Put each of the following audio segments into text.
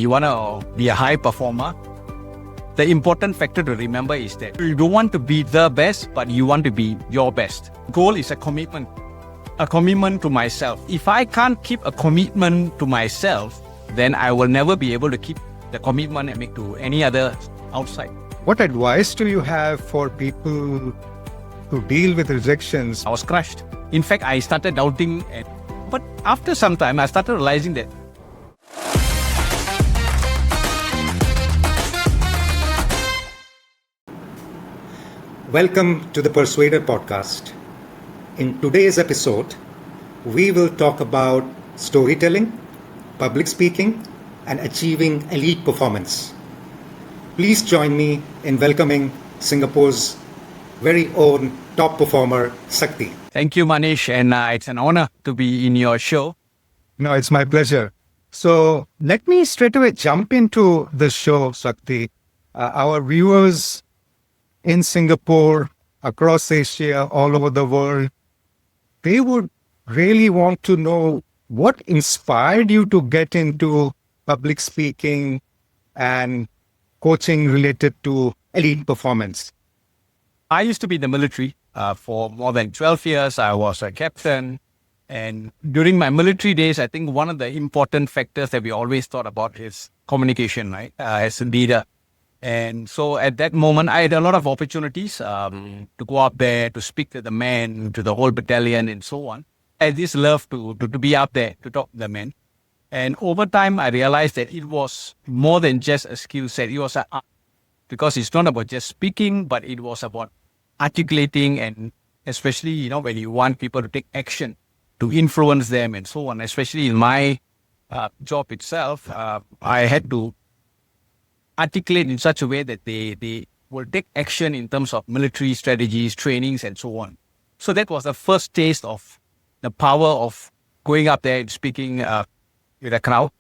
You want to be a high performer. The important factor to remember is that you don't want to be the best, but you want to be your best. Goal is a commitment to myself. If I can't keep a commitment to myself, then I will never be able to keep the commitment I make to any other outside. What advice do you have for people to deal with rejections? I was crushed. In fact, I started doubting, but after some time, I started realizing that Welcome to the Persuader podcast. In today's episode, we will talk about storytelling, public speaking, and achieving elite performance. Please join me in welcoming Singapore's very own top performer, Sakthi. Thank you, Manish, and it's an honor to be in your show. No, it's my pleasure. So let me straight away jump into the show, Sakthi. Our viewers in Singapore, across Asia, all over the world, they would really want to know what inspired you to get into public speaking and coaching related to elite performance. I used to be in the military for more than 12 years. I was a captain. And during my military days, I think one of the important factors that we always thought about is communication, right? As a leader. And so at that moment, I had a lot of opportunities to go up there, to speak to the men, to the whole battalion and so on. I had this love to be up there, to talk to the men. And over time, I realized that it was more than just a skill set. It was an art, because it's not about just speaking, but it was about articulating, and especially, when you want people to take action, to influence them and so on. Especially in my job itself, I had to articulate in such a way that they will take action in terms of military strategies, trainings, and so on. So that was the first taste of the power of going up there and speaking with a crowd.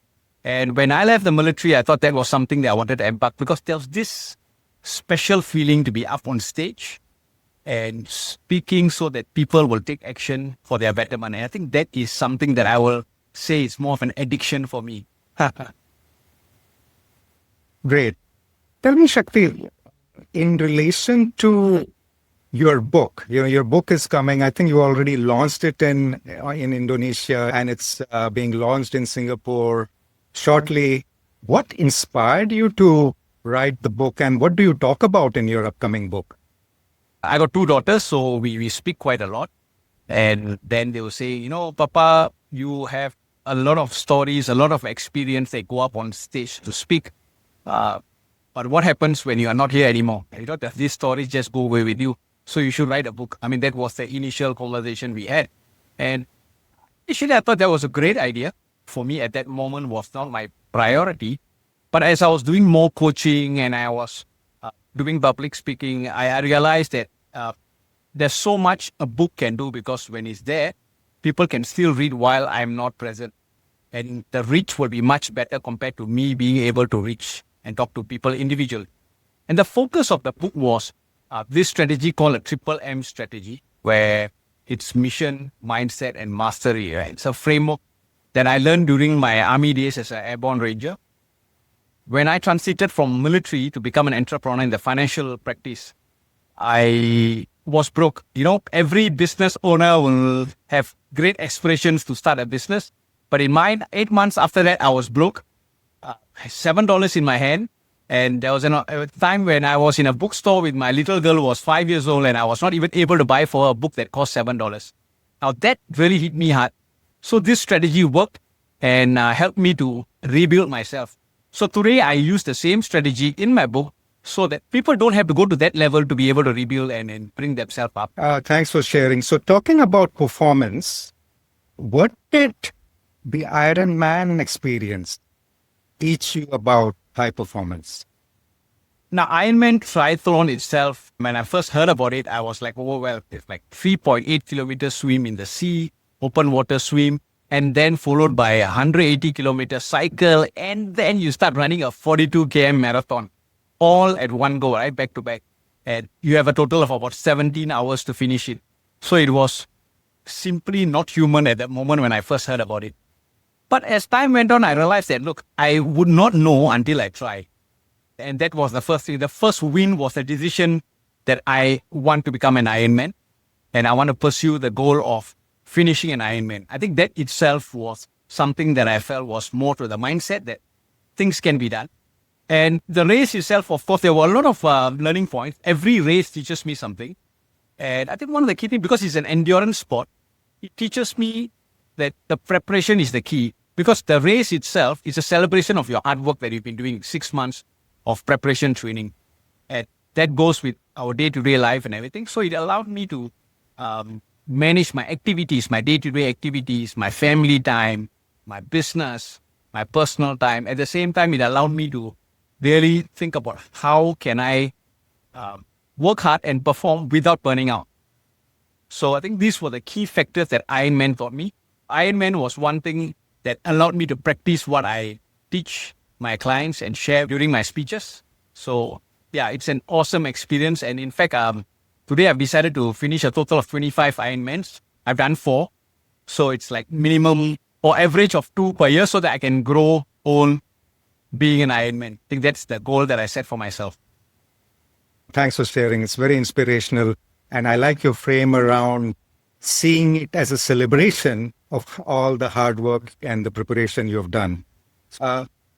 And when I left the military, I thought that was something that I wanted to embark, because there was this special feeling to be up on stage and speaking so that people will take action for their betterment. And I think that is something that I will say is more of an addiction for me. Great. Tell me, Shakti, in relation to your book, your book is coming. I think you already launched it in Indonesia, and it's being launched in Singapore shortly. What inspired you to write the book, and what do you talk about in your upcoming book? I got two daughters, so we speak quite a lot. And then they will say, Papa, you have a lot of stories, a lot of experience. They go up on stage to speak. But what happens when you are not here anymore? Does these stories just go away with you? So you should write a book. I mean, that was the initial conversation we had. And initially, I thought that was a great idea. For me, at that moment, was not my priority. But as I was doing more coaching and I was doing public speaking, I realized that there's so much a book can do, because when it's there, people can still read while I'm not present. And the reach will be much better compared to me being able to reach and talk to people individually. And the focus of the book was this strategy called a triple M strategy, where it's mission, mindset, and mastery. Right? It's a framework that I learned during my army days as an airborne ranger. When I transited from military to become an entrepreneur in the financial practice, I was broke. Every business owner will have great aspirations to start a business. But in mine, 8 months after that, I was broke. $7 in my hand. And there was a time when I was in a bookstore with my little girl who was 5 years old, and I was not even able to buy for her a book that cost $7. Now that really hit me hard. So this strategy worked and helped me to rebuild myself. So today I use the same strategy in my book so that people don't have to go to that level to be able to rebuild and bring themselves up. Thanks for sharing. So talking about performance, what did the Ironman experience teach you about high performance? Now, Ironman triathlon itself, when I first heard about it, I was like, oh, well, it's like 3.8 kilometers swim in the sea, open water swim, and then followed by a 180 kilometer cycle, and then you start running a 42 km marathon, all at one go, right, back to back. And you have a total of about 17 hours to finish it. So it was simply not human at that moment when I first heard about it. But as time went on, I realized that, look, I would not know until I try. And that was the first thing. The first win was the decision that I want to become an Ironman and I want to pursue the goal of finishing an Ironman. I think that itself was something that I felt was more to the mindset that things can be done. And the race itself, of course, there were a lot of learning points. Every race teaches me something. And I think one of the key things, because it's an endurance sport, it teaches me that the preparation is the key. Because the race itself is a celebration of your hard work that you've been doing 6 months of preparation training. And that goes with our day-to-day life and everything. So it allowed me to manage my activities, my day-to-day activities, my family time, my business, my personal time. At the same time, it allowed me to really think about how can I work hard and perform without burning out. So I think these were the key factors that Ironman taught me. Ironman was one thing that allowed me to practice what I teach my clients and share during my speeches. So yeah, it's an awesome experience. And in fact, today I've decided to finish a total of 25 Ironmans. I've done 4. So it's like minimum or average of 2 per year so that I can grow on being an Ironman. I think that's the goal that I set for myself. Thanks for sharing. It's very inspirational. And I like your frame around seeing it as a celebration of all the hard work and the preparation you've done.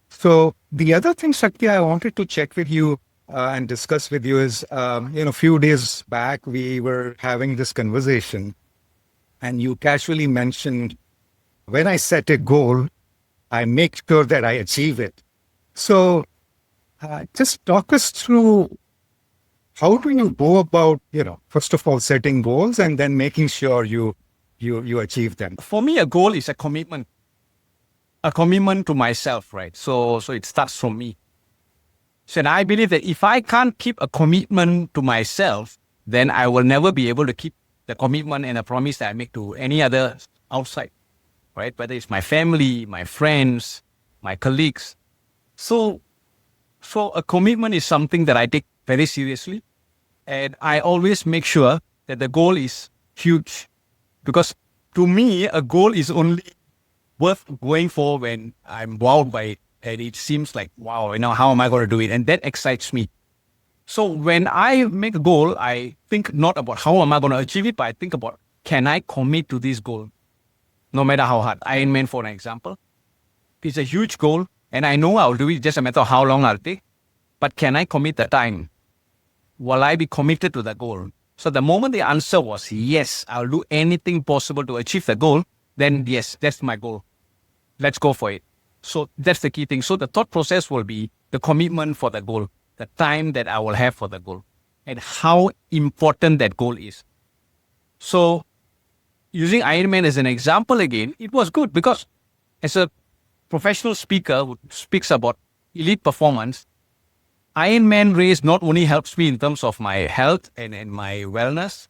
So the other thing, Sakthi, I wanted to check with you and discuss with you is, a few days back, we were having this conversation and you casually mentioned, when I set a goal, I make sure that I achieve it. So just talk us through, how do you go about, first of all, setting goals and then making sure you achieve them? For me, a goal is a commitment to myself, right? So it starts from me. So and I believe that if I can't keep a commitment to myself, then I will never be able to keep the commitment and the promise that I make to any other outside, right? Whether it's my family, my friends, my colleagues. So a commitment is something that I take very seriously. And I always make sure that the goal is huge. Because to me, a goal is only worth going for when I'm wowed by it. And it seems like, wow, how am I going to do it? And that excites me. So when I make a goal, I think not about how am I going to achieve it, but I think about, can I commit to this goal? No matter how hard. Ironman, for an example, it's a huge goal. And I know I'll do it, just a matter of how long I'll take. But can I commit the time? Will I be committed to the goal? So the moment the answer was yes, I'll do anything possible to achieve the goal, then yes, that's my goal. Let's go for it. So that's the key thing. So the thought process will be the commitment for the goal, the time that I will have for the goal, and how important that goal is. So using Ironman as an example again, it was good because as a professional speaker who speaks about elite performance, Ironman race not only helps me in terms of my health and my wellness,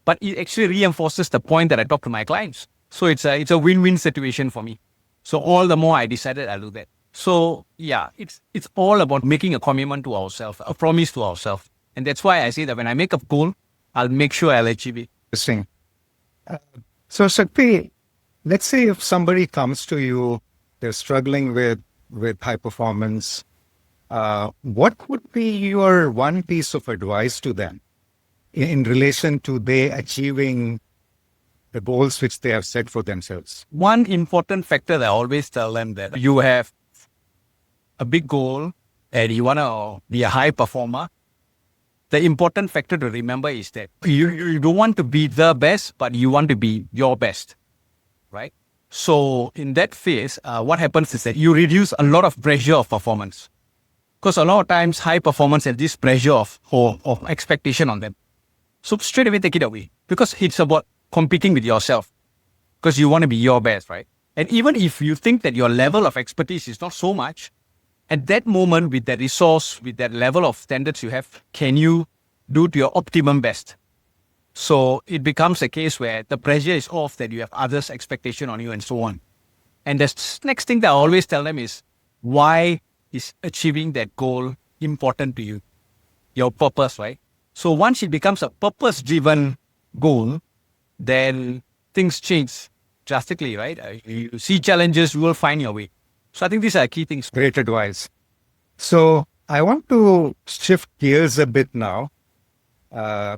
but it actually reinforces the point that I talk to my clients. So it's a win-win situation for me. So all the more I decided I'll do that. So yeah, it's all about making a commitment to ourselves, a promise to ourselves. And that's why I say that when I make a goal, I'll make sure I'll achieve it. Interesting. So Sakthi, let's say if somebody comes to you, they're struggling with high performance, what would be your one piece of advice to them in relation to they achieving the goals which they have set for themselves? One important factor that I always tell them, that you have a big goal and you want to be a high performer. The important factor to remember is that you don't want to be the best, but you want to be your best, right? So in that phase, what happens is that you reduce a lot of pressure of performance. Because a lot of times high performance has this pressure of expectation on them. So straight away take it away, because it's about competing with yourself, because you want to be your best, right? And even if you think that your level of expertise is not so much, at that moment with that resource, with that level of standards you have, can you do to your optimum best? So it becomes a case where the pressure is off, that you have others' expectation on you and so on. And the next thing that I always tell them is, why is achieving that goal important to you? Your purpose, right? So once it becomes a purpose-driven goal, then things change. drastically, right? You see challenges, you will find your way. So I think these are key things. Great advice. So I want to shift gears a bit now.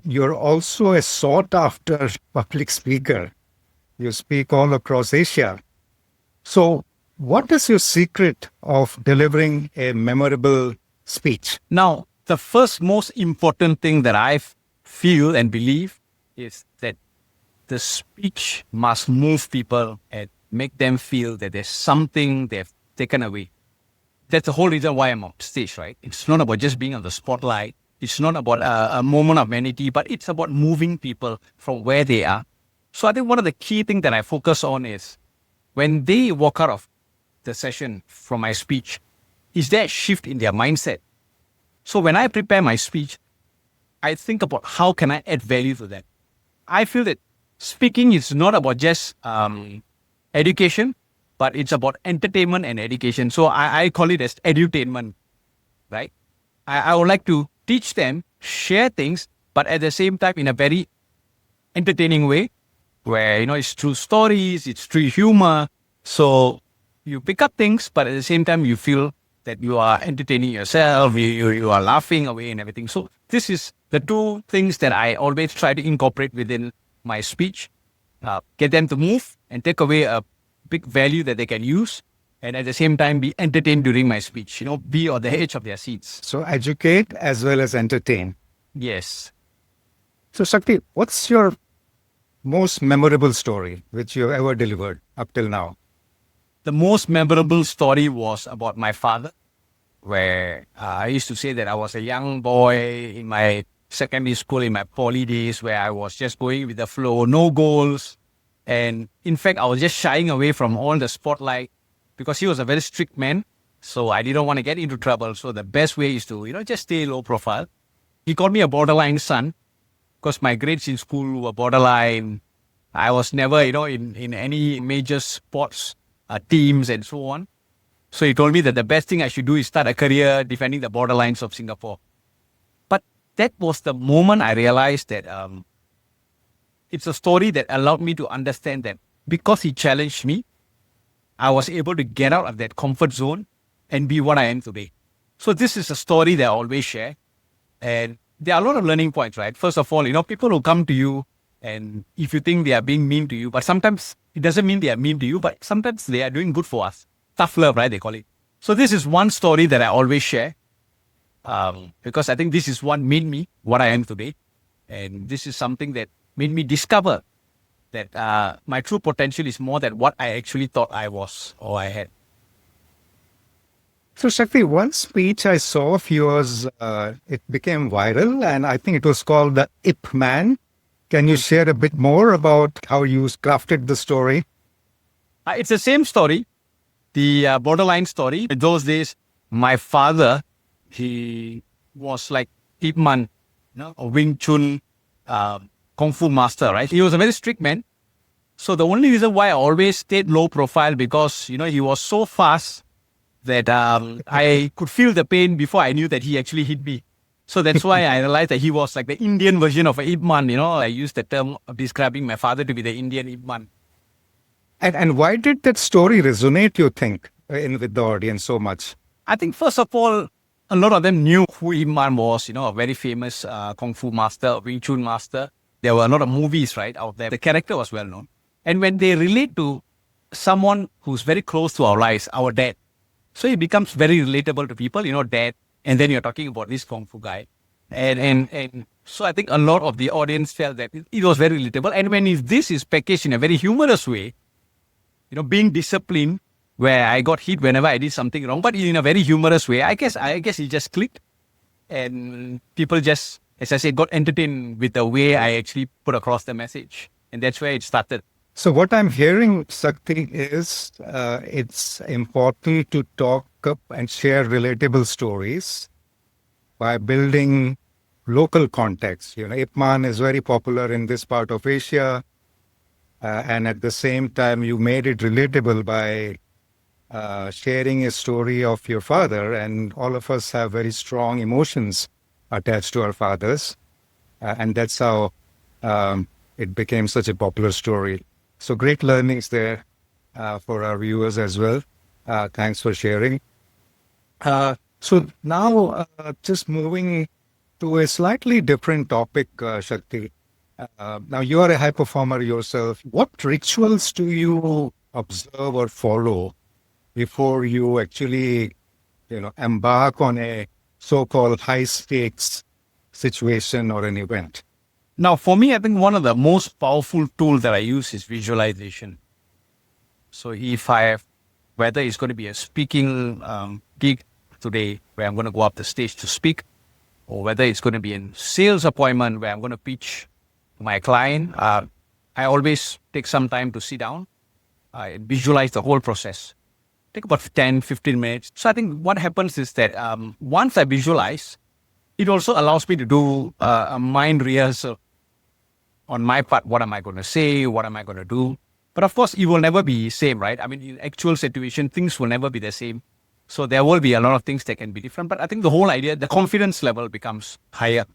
You're also a sought after public speaker. You speak all across Asia. So, what is your secret of delivering a memorable speech? Now, the first most important thing that I feel and believe is that the speech must move people and make them feel that there's something they've taken away. That's the whole reason why I'm on stage, right? It's not about just being on the spotlight. It's not about a moment of vanity, but it's about moving people from where they are. So I think one of the key things that I focus on is when they walk out of the session from my speech, is there a shift in their mindset? So when I prepare my speech, I think about how can I add value to them. I feel that speaking is not about just education, but it's about entertainment and education. So I call it as edutainment, right? I would like to teach them, share things, but at the same time in a very entertaining way, where, it's through stories, it's through humor. So you pick up things, but at the same time, you feel that you are entertaining yourself, you are laughing away and everything. So this is the two things that I always try to incorporate within my speech. Get them to move and take away a big value that they can use. And at the same time, be entertained during my speech, be on the edge of their seats. So, educate as well as entertain. Yes. So, Sakthi, what's your most memorable story which you ever delivered up till now? The most memorable story was about my father, where I used to say that I was a young boy in my secondary school, in my poly days, where I was just going with the flow, no goals. And in fact, I was just shying away from all the spotlight because he was a very strict man. So I didn't want to get into trouble. So the best way is to, just stay low profile. He called me a borderline son because my grades in school were borderline. I was never, in any major sports teams and so on. So he told me that the best thing I should do is start a career defending the borderlines of Singapore. But that was the moment I realized that it's a story that allowed me to understand that because he challenged me, I was able to get out of that comfort zone and be what I am today. So this is a story that I always share. And there are a lot of learning points, right? First of all, people who come to you and if you think they are being mean to you, but sometimes it doesn't mean they are mean to you, but sometimes they are doing good for us. Tough love, right? They call it. So this is one story that I always share because I think this is what made me what I am today. And this is something that made me discover that my true potential is more than what I actually thought I was or I had. So, Sakthi, one speech I saw of yours, it became viral, and I think it was called the Ip Man. Can you share a bit more about how you crafted the story? It's the same story, the borderline story. In those days, my father, he was like Ip Man, a Wing Chun Kung Fu master, right? He was a very strict man. So the only reason why I always stayed low profile because, he was so fast that I could feel the pain before I knew that he actually hit me. So that's why I realized that he was like the Indian version of a Ip Man. I used the term of describing my father to be the Indian Ip Man. And why did that story resonate, you think, with the audience so much? I think first of all, a lot of them knew who Ip Man was, a very famous Kung Fu master, Wing Chun master. There were a lot of movies, right, out there. The character was well known. And when they relate to someone who's very close to our lives, our dad, so it becomes very relatable to people, dad, and then you're talking about this Kung Fu guy. And so I think a lot of the audience felt that it was very relatable. And when this is packaged in a very humorous way, being disciplined, where I got hit whenever I did something wrong, but in a very humorous way, I guess it just clicked. And people just, as I said, got entertained with the way I actually put across the message. And that's where it started. So what I'm hearing, Sakthi, is it's important to talk up and share relatable stories by building local context. Ip Man is very popular in this part of Asia. And at the same time, you made it relatable by sharing a story of your father. And all of us have very strong emotions attached to our fathers. And that's how it became such a popular story. So great learnings there for our viewers as well. Thanks for sharing. So now, just moving to a slightly different topic, Shakti. Now, you are a high performer yourself. What rituals do you observe or follow before you actually, embark on a so-called high stakes situation or an event? Now, for me, I think one of the most powerful tools that I use is visualization. So if I have, whether it's going to be a speaking gig today where I'm going to go up the stage to speak, or whether it's going to be a sales appointment where I'm going to pitch to my client, I always take some time to sit down, visualize the whole process. Take about 10, 15 minutes. So I think what happens is that once I visualize, it also allows me to do a mind rehearsal on my part. What am I going to say? What am I going to do? But of course, it will never be same, right? I mean, in actual situation, things will never be the same. So there will be a lot of things that can be different. But I think the whole idea, the confidence level becomes higher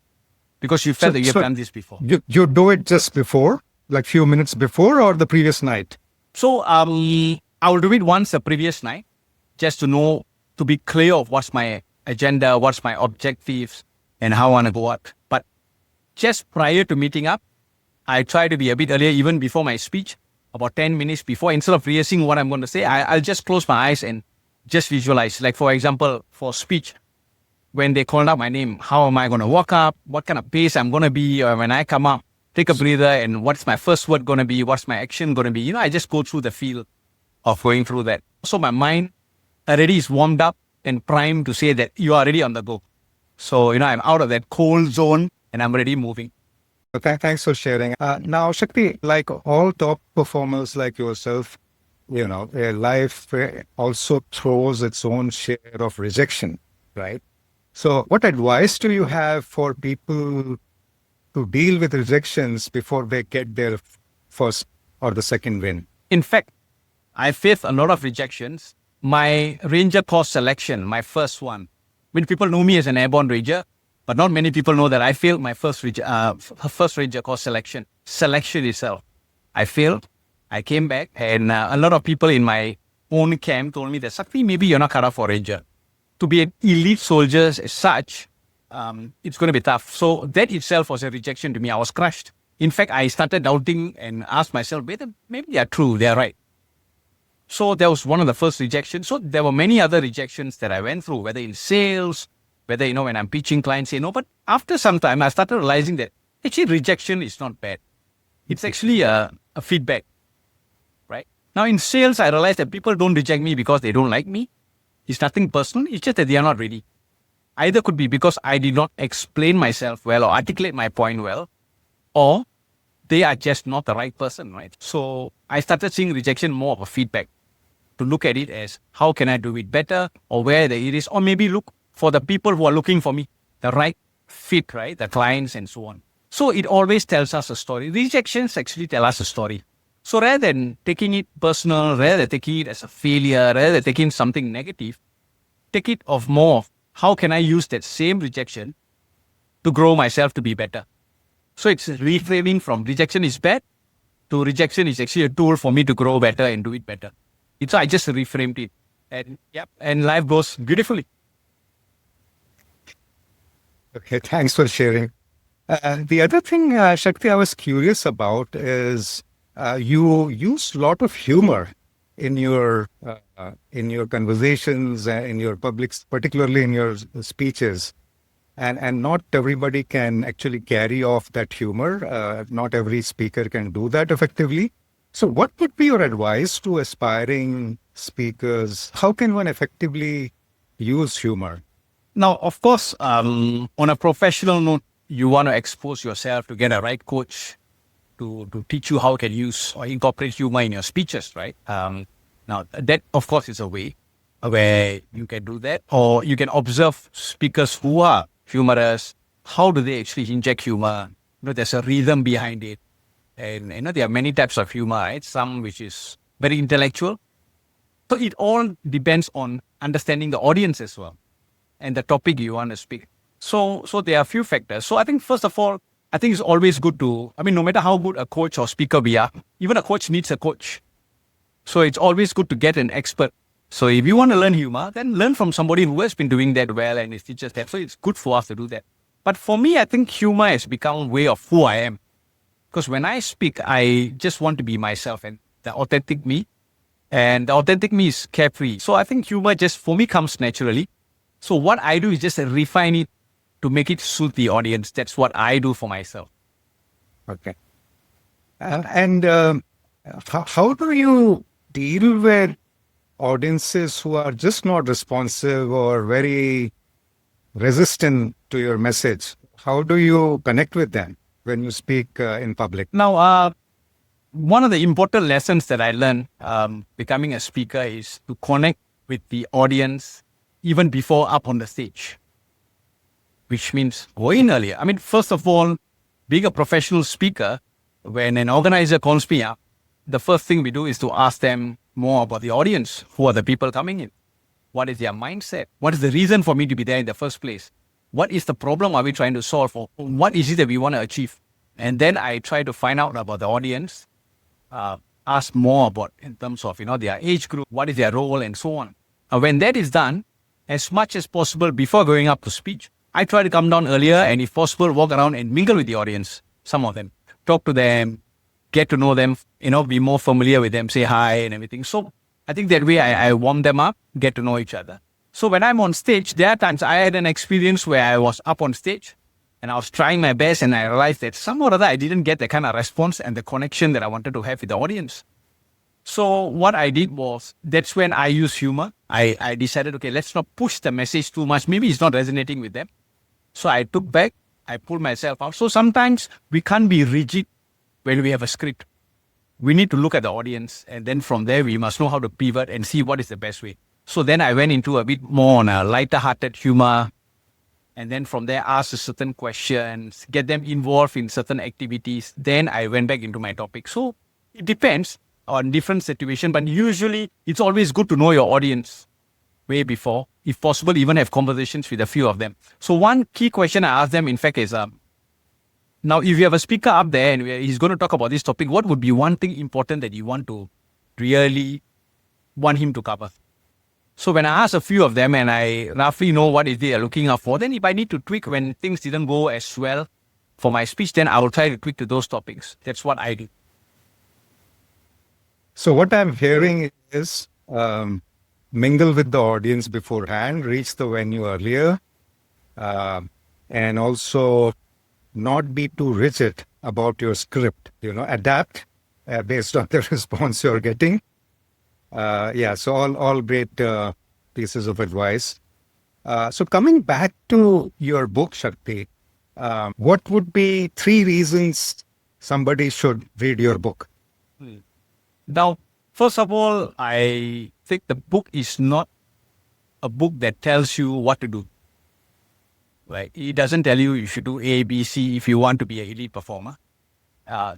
because you felt that you have done this before. You do it just before, like few minutes before or the previous night? So I will do it once the previous night just to know, to be clear of what's my agenda, what's my objectives, and how I want to go out. But just prior to meeting up, I try to be a bit earlier, even before my speech, about 10 minutes before. Instead of rehearsing what I'm going to say, I'll just close my eyes and just visualize. Like, for example, for speech, when they called out my name, how am I going to walk up? What kind of pace I'm going to be? Or when I come up, take a breather and what's my first word going to be? What's my action going to be? I just go through the feel of going through that. So my mind already is warmed up and primed to say that you are already on the go. So, I'm out of that cold zone and I'm already moving. Okay, thanks for sharing. Now, Shakti, like all top performers like yourself, life also throws its own share of rejection, right? So what advice do you have for people to deal with rejections before they get their first or the second win? In fact, I faced a lot of rejections. My ranger course selection, my first one, when people know me as an airborne ranger, but not many people know that I failed my first ranger course selection itself. I failed. I came back, and a lot of people in my own camp told me that, Sakthi, maybe you're not cut out for ranger. To be an elite soldier as such, it's going to be tough. So that itself was a rejection to me. I was crushed. In fact, I started doubting and asked myself, maybe they're true, they're right. So that was one of the first rejections. So there were many other rejections that I went through, whether in sales, whether, when I'm pitching, clients say no. But after some time, I started realizing that actually rejection is not bad. It's actually a feedback, right? Now in sales, I realized that people don't reject me because they don't like me. It's nothing personal. It's just that they are not ready. Either could be because I did not explain myself well or articulate my point well, or they are just not the right person, right? So I started seeing rejection more of a feedback, to look at it as how can I do it better, or where it is, or maybe look for the people who are looking for me, the right fit, right? The clients and so on. So it always tells us a story. Rejections actually tell us a story. So rather than taking it personal, rather than taking it as a failure, rather than taking something negative, take it of more of how can I use that same rejection to grow myself to be better. So it's reframing from rejection is bad to rejection is actually a tool for me to grow better and do it better. So I just reframed it. And life goes beautifully. Okay, thanks for sharing. The other thing, Shakti, I was curious about is you use a lot of humor in your conversations, in your publics, particularly in your speeches, and not everybody can actually carry off that humor. Not every speaker can do that effectively. So, what would be your advice to aspiring speakers? How can one effectively use humor? Now, of course, on a professional note, you want to expose yourself to get a right coach to teach you how you can use or incorporate humor in your speeches, right? Now, that, of course, is a way where you can do that. Or you can observe speakers who are humorous. How do they actually inject humor? There's a rhythm behind it. And, there are many types of humor, right? Some which is very intellectual. So it all depends on understanding the audience as well and the topic you want to speak. So there are a few factors. So I think, first of all, I think it's always good to, no matter how good a coach or speaker we are, even a coach needs a coach. So it's always good to get an expert. So if you want to learn humor, then learn from somebody who has been doing that well and is teaches that. So it's good for us to do that. But for me, I think humor has become a way of who I am. Because when I speak, I just want to be myself and the authentic me. And the authentic me is carefree. So I think humor just for me comes naturally. So what I do is just refine it to make it suit the audience. That's what I do for myself. Okay. How do you deal with audiences who are just not responsive or very resistant to your message? How do you connect with them when you speak in public? Now, one of the important lessons that I learned becoming a speaker is to connect with the audience even before up on the stage, which means go in earlier. First of all, being a professional speaker, when an organizer calls me up, the first thing we do is to ask them more about the audience. Who are the people coming in? What is their mindset? What is the reason for me to be there in the first place? What is the problem are we trying to solve? Or what is it that we want to achieve? And then I try to find out about the audience, ask more about in terms of, their age group, what is their role and so on. When that is done, as much as possible before going up to speech, I try to come down earlier and if possible, walk around and mingle with the audience, some of them, talk to them, get to know them, be more familiar with them, say hi and everything. So I think that way I warm them up, get to know each other. So when I'm on stage, there are times I had an experience where I was up on stage and I was trying my best and I realized that somehow or other I didn't get the kind of response and the connection that I wanted to have with the audience. So what I did was, that's when I use humor. I decided, okay, let's not push the message too much. Maybe it's not resonating with them. So I took back, I pulled myself out. So sometimes we can't be rigid when we have a script. We need to look at the audience and then from there we must know how to pivot and see what is the best way. So then I went into a bit more on a lighter-hearted humor and then from there ask certain questions, get them involved in certain activities. Then I went back into my topic. So it depends on different situation, but usually it's always good to know your audience way before. If possible, even have conversations with a few of them. So one key question I ask them, in fact, is now if you have a speaker up there and he's going to talk about this topic, what would be one thing important that you want to really want him to cover? So when I ask a few of them and I roughly know what they are looking out for, then if I need to tweak when things didn't go as well for my speech, then I will try to tweak to those topics. That's what I do. So what I'm hearing is mingle with the audience beforehand, reach the venue earlier, and also not be too rigid about your script, adapt based on the response you're getting. So all great pieces of advice. So coming back to your book, Shakti, what would be 3 reasons somebody should read your book? Now, first of all, I think the book is not a book that tells you what to do. Right? It doesn't tell you should do A, B, C if you want to be an elite performer.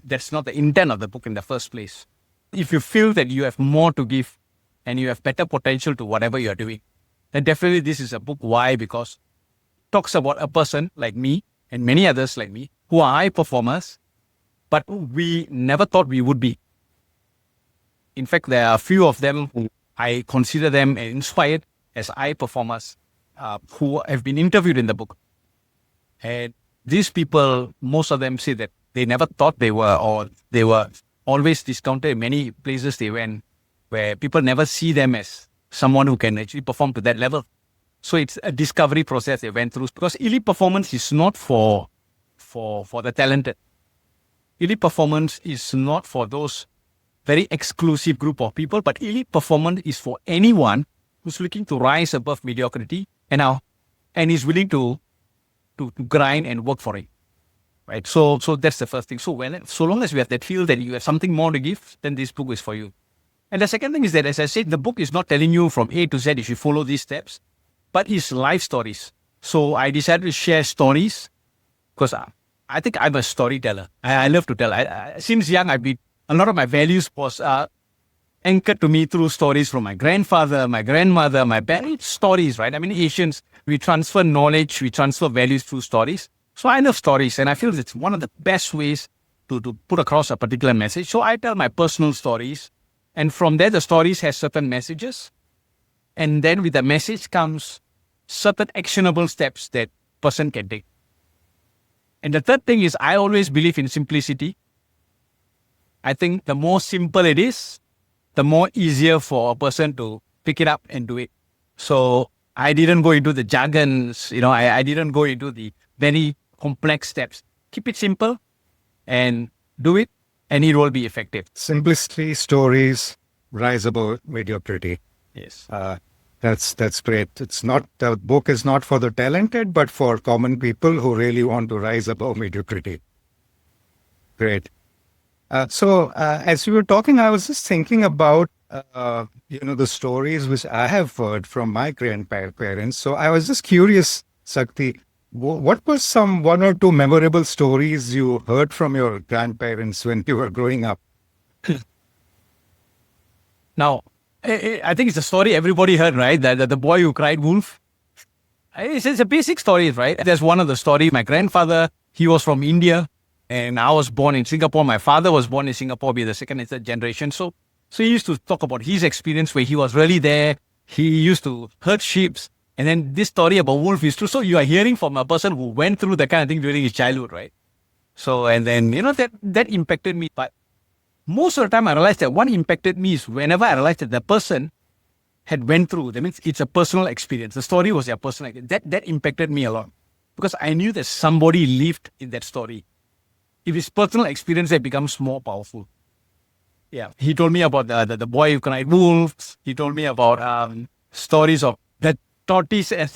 That's not the intent of the book in the first place. If you feel that you have more to give and you have better potential to whatever you're doing, then definitely this is a book. Why? Because it talks about a person like me and many others like me who are high performers, but we never thought we would be. In fact, there are a few of them who I consider them inspired as high performers who have been interviewed in the book. And these people, most of them say that they never thought they were, or they were always discounted in many places they went, where people never see them as someone who can actually perform to that level. So it's a discovery process they went through, because elite performance is not for the talented. Elite performance is not for those very exclusive group of people, but elite performance is for anyone who's looking to rise above mediocrity and is willing to grind and work for it. Right? So that's the first thing. So long as you have that feel that you have something more to give, then this book is for you. And the second thing is that, as I said, the book is not telling you from A to Z you should follow these steps, but it's life stories. So I decided to share stories because I think I'm a storyteller. I love to tell. Since young, a lot of my values was anchored to me through stories from my grandfather, my grandmother, my parents. Stories, right? Asians, we transfer knowledge, we transfer values through stories. So I love stories, and I feel it's one of the best ways to put across a particular message. So I tell my personal stories, and from there, the stories has certain messages. And then with the message comes certain actionable steps that person can take. And the third thing is I always believe in simplicity. I think the more simple it is, the more easier for a person to pick it up and do it. So I didn't go into the jargons, I didn't go into the very complex steps. Keep it simple and do it, and it will be effective. Simplicity, stories, rise above mediocrity. Yes. That's great. It's not, the book is not for the talented, but for common people who really want to rise above mediocrity. Great. So as you were talking, I was just thinking about, the stories which I have heard from my grandparents. So I was just curious, Sakthi, what were some one or two memorable stories you heard from your grandparents when you were growing up? Now, I think it's a story everybody heard, right? That the boy who cried wolf. It's a basic story, right? There's one of the story. My grandfather, he was from India, and I was born in Singapore. My father was born in Singapore, be the second and third generation. So he used to talk about his experience where he was really there. He used to herd sheep. And then this story about wolf is true. So you are hearing from a person who went through that kind of thing during his childhood, right? So, and then, that impacted me. But most of the time I realized that what impacted me is whenever I realized that the person had went through, that means it's a personal experience. The story was their personal experience. That impacted me a lot because I knew that somebody lived in that story. If it's personal experience, it becomes more powerful. Yeah. He told me about the boy who cried wolves. He told me about stories of the tortoise and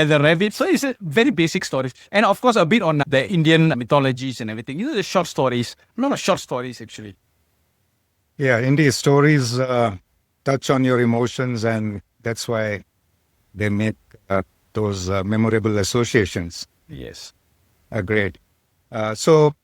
the rabbit. So it's a very basic stories. And of course, a bit on the Indian mythologies and everything. The short stories. A lot of short stories, actually. Yeah, indeed, stories touch on your emotions, and that's why they make those memorable associations. Yes. Great. So,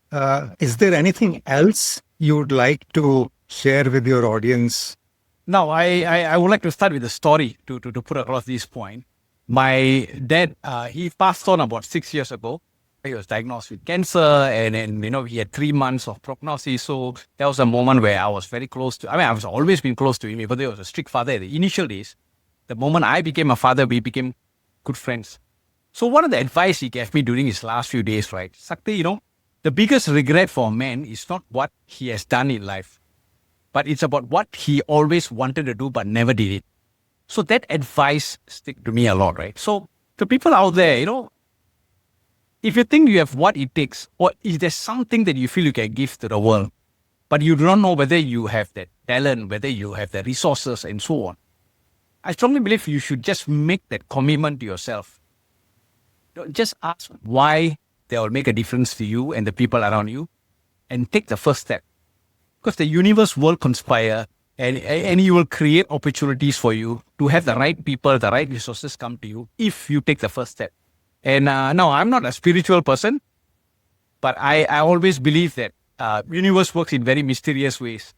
is there anything else you would like to share with your audience? Now, I would like to start with a story to put across this point. My dad, he passed on about 6 years ago. He was diagnosed with cancer, and he had 3 months of prognosis. So that was a moment where I was very close to. I was always been close to him, even though he was a strict father in the initial days. The moment I became a father, we became good friends. So one of the advice he gave me during his last few days, right, Sakthi, the biggest regret for a man is not what he has done in life, but it's about what he always wanted to do but never did it. So that advice stick to me a lot, right? So the people out there, if you think you have what it takes, or if there's something that you feel you can give to the world, but you don't know whether you have that talent, whether you have the resources and so on, I strongly believe you should just make that commitment to yourself. Just ask why they will make a difference to you and the people around you, and take the first step. Because the universe will conspire, and you will create opportunities for you to have the right people, the right resources come to you if you take the first step. And no, I'm not a spiritual person, but I always believe that universe works in very mysterious ways.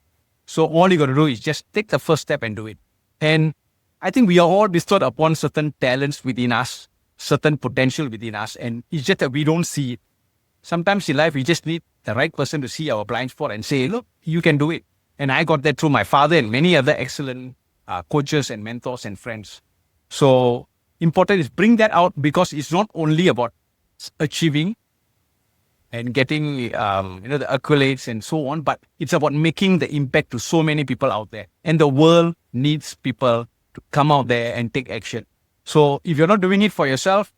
So all you got to do is just take the first step and do it. And I think we are all bestowed upon certain talents within us, certain potential within us, and it's just that we don't see it. Sometimes in life, we just need the right person to see our blind spot and say, look, you can do it. And I got that through my father and many other excellent coaches and mentors and friends. So important is bring that out, because it's not only about achieving and getting the accolades and so on, but it's about making the impact to so many people out there. And the world needs people to come out there and take action. So if you're not doing it for yourself,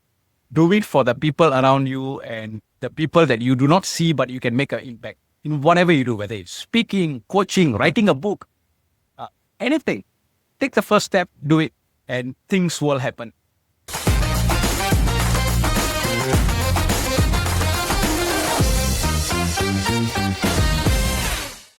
do it for the people around you and the people that you do not see, but you can make an impact in whatever you do, whether it's speaking, coaching, writing a book, anything. Take the first step, do it, and things will happen.